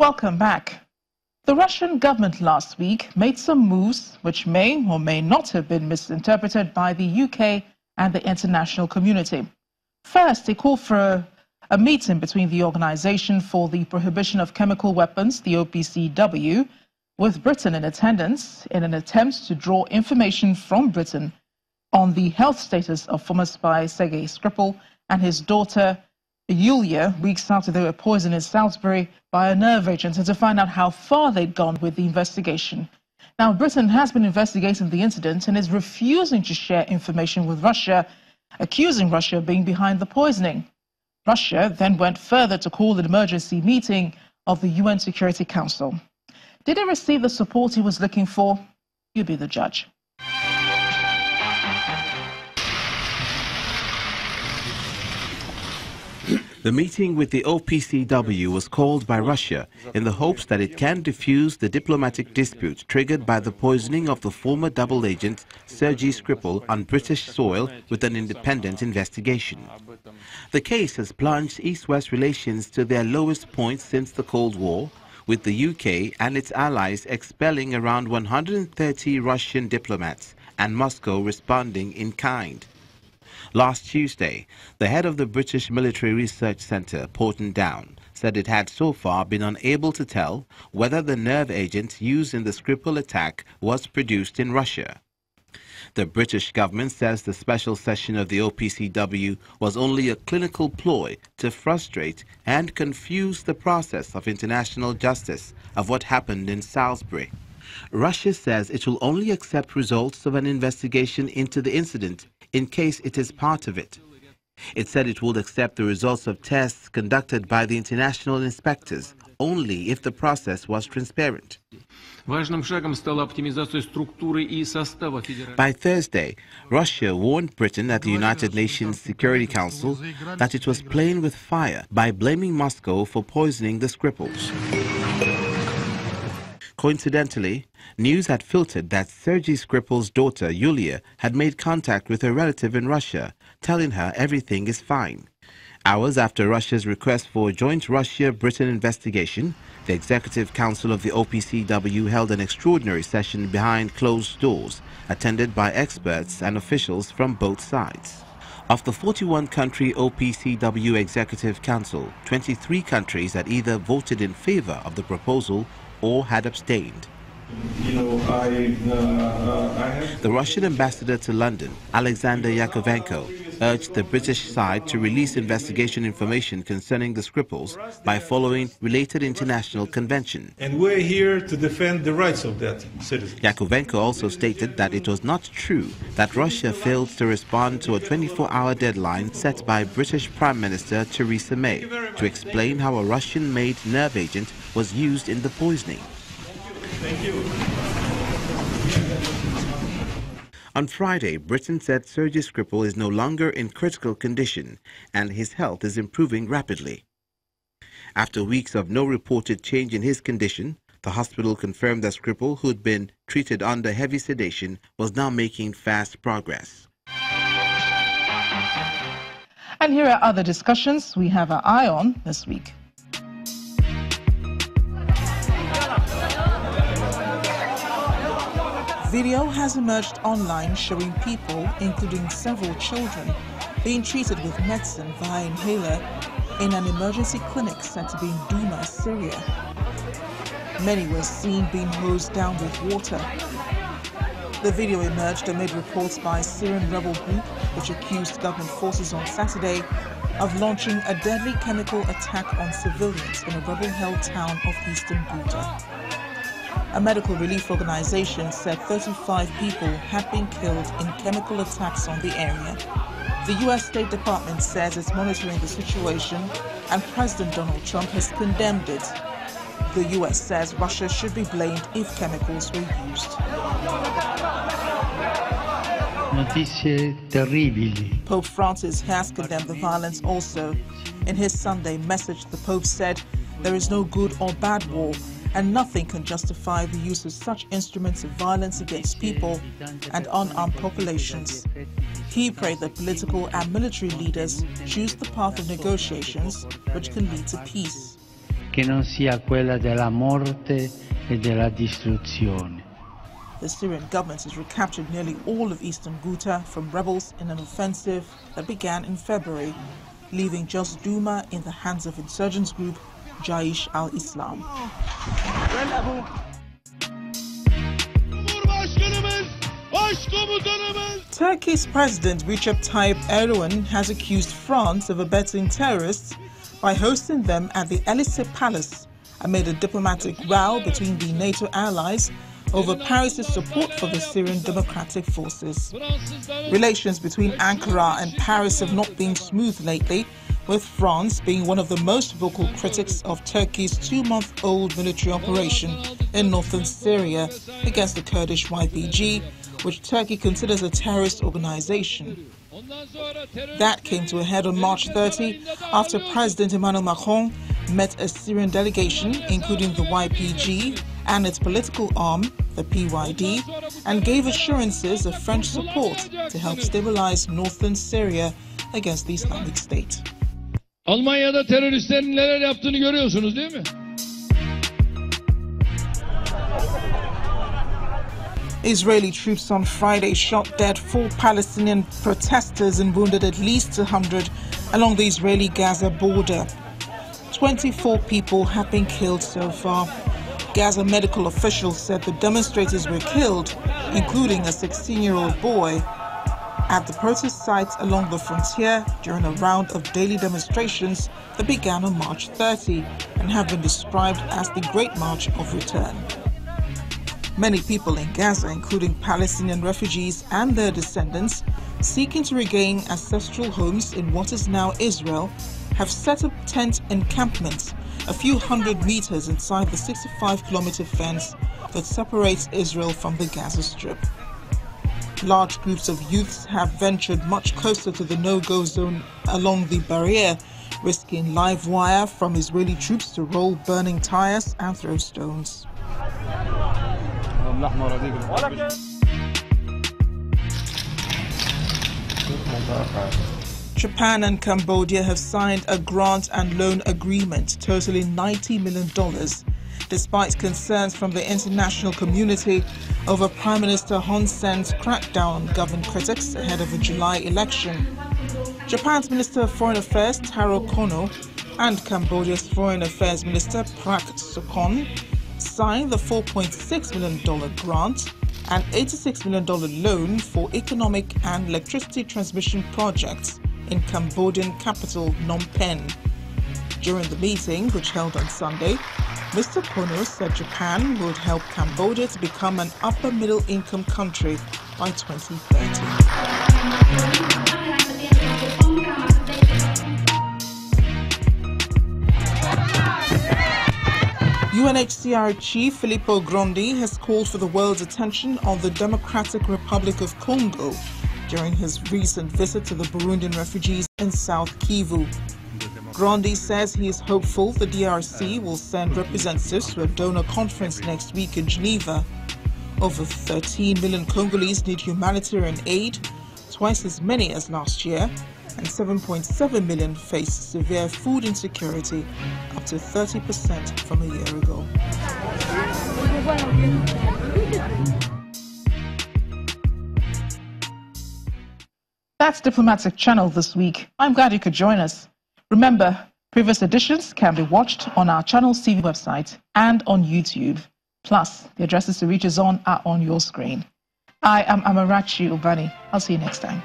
Welcome back. The Russian government last week made some moves which may or may not have been misinterpreted by the UK and the international community. First, they called for a meeting between the Organization for the Prohibition of Chemical Weapons, the OPCW, with Britain in attendance in an attempt to draw information from Britain on the health status of former spy Sergei Skripal and his daughter Yulia weeks after they were poisoned in Salisbury by a nerve agent, and to find out how far they'd gone with the investigation. Now, Britain has been investigating the incident and is refusing to share information with Russia, accusing Russia of being behind the poisoning. Russia then went further to call an emergency meeting of the UN Security Council. Did he receive the support he was looking for? You be the judge. The meeting with the OPCW was called by Russia in the hopes that it can defuse the diplomatic dispute triggered by the poisoning of the former double agent Sergei Skripal on British soil with an independent investigation. The case has plunged East-West relations to their lowest point since the Cold War, with the UK and its allies expelling around 130 Russian diplomats and Moscow responding in kind. Last Tuesday, the head of the British Military Research Centre, Porton Down, said it had so far been unable to tell whether the nerve agent used in the Skripal attack was produced in Russia. The British government says the special session of the OPCW was only a clinical ploy to frustrate and confuse the process of international justice of what happened in Salisbury. Russia says it will only accept results of an investigation into the incident in case it is part of it. It said it would accept the results of tests conducted by the international inspectors only if the process was transparent. By Thursday, Russia warned Britain at the United Nations Security Council that it was playing with fire by blaming Moscow for poisoning the Skripals. Coincidentally, news had filtered that Sergei Skripal's daughter, Yulia, had made contact with her relative in Russia, telling her everything is fine. Hours after Russia's request for a joint Russia-Britain investigation, the Executive Council of the OPCW held an extraordinary session behind closed doors, attended by experts and officials from both sides. Of the 41-country OPCW Executive Council, 23 countries had either voted in favor of the proposal or had abstained. The Russian ambassador to London, Alexander Yakovenko, urged the British side to release investigation information concerning the Skripals by following related international convention. And we're here to defend the rights of that citizen. Yakovenko also stated that it was not true that Russia failed to respond to a 24-hour deadline set by British Prime Minister Theresa May to explain how a Russian-made nerve agent was used in the poisoning. Thank you. On Friday, Britain said Sergei Skripal is no longer in critical condition and his health is improving rapidly. After weeks of no reported change in his condition, the hospital confirmed that Skripal, who'd been treated under heavy sedation, was now making fast progress. And here are other discussions we have our eye on this week. Video has emerged online showing people, including several children, being treated with medicine via inhaler in an emergency clinic said to be in Duma, Syria. Many were seen being hosed down with water. The video emerged amid reports by a Syrian rebel group which accused government forces on Saturday of launching a deadly chemical attack on civilians in a rebel-held town of eastern Ghouta. A medical relief organization said 35 people had been killed in chemical attacks on the area. The U.S. State Department says it's monitoring the situation and President Donald Trump has condemned it. The U.S. says Russia should be blamed if chemicals were used. Notizie terribili. Pope Francis has condemned the violence also. In his Sunday message, the Pope said there is no good or bad war, and nothing can justify the use of such instruments of violence against people and unarmed populations. He prayed that political and military leaders choose the path of negotiations which can lead to peace. che non sia quella della morte e della distruzione. The Syrian government has recaptured nearly all of eastern Ghouta from rebels in an offensive that began in February, leaving just Douma in the hands of insurgents group Jaish al-Islam. Turkey's President Recep Tayyip Erdogan has accused France of abetting terrorists by hosting them at the Elysee Palace amid a diplomatic row between the NATO allies over Paris's support for the Syrian Democratic Forces. Relations between Ankara and Paris have not been smooth lately, with France being one of the most vocal critics of Turkey's 2-month-old military operation in northern Syria against the Kurdish YPG, which Turkey considers a terrorist organization. That came to a head on March 30 after President Emmanuel Macron met a Syrian delegation, including the YPG and its political arm, the PYD, and gave assurances of French support to help stabilize northern Syria against the Islamic State. Almanya'da teröristlerin neler yaptığını görüyorsunuz değil mi? Israeli troops on Friday shot dead 4 Palestinian protesters and wounded at least 100 along the Israeli-Gaza border. 24 people have been killed so far. Gaza medical officials said the demonstrators were killed, including a 16-year-old boy, at the protest sites along the frontier during a round of daily demonstrations that began on March 30 and have been described as the Great March of Return. Many people in Gaza, including Palestinian refugees and their descendants, seeking to regain ancestral homes in what is now Israel, have set up tent encampments a few hundred meters inside the 65-kilometer fence that separates Israel from the Gaza Strip. Large groups of youths have ventured much closer to the no-go zone along the barrier, risking live wire from Israeli troops to roll burning tires and throw stones. Japan and Cambodia have signed a grant and loan agreement totaling $90 million, despite concerns from the international community over Prime Minister Hun Sen's crackdown on government critics ahead of a July election. Japan's Minister of Foreign Affairs Taro Kono and Cambodia's Foreign Affairs Minister Prak Sokhonn signed the $4.6 million grant and $86 million loan for economic and electricity transmission projects in Cambodian capital Phnom Penh. During the meeting, which held on Sunday, Mr. Kono said Japan would help Cambodia to become an upper middle income country by 2030. UNHCR Chief Filippo Grandi has called for the world's attention on the Democratic Republic of Congo during his recent visit to the Burundian refugees in South Kivu. Grandi says he is hopeful the DRC will send representatives to a donor conference next week in Geneva. Over 13 million Congolese need humanitarian aid, twice as many as last year, and 7.7 million face severe food insecurity, up to 30% from a year ago. That's Diplomatic Channel this week. I'm glad you could join us. Remember, previous editions can be watched on our Channels TV website and on YouTube. Plus, the addresses to reach us on are on your screen. I am Amarachi Ubani. I'll see you next time.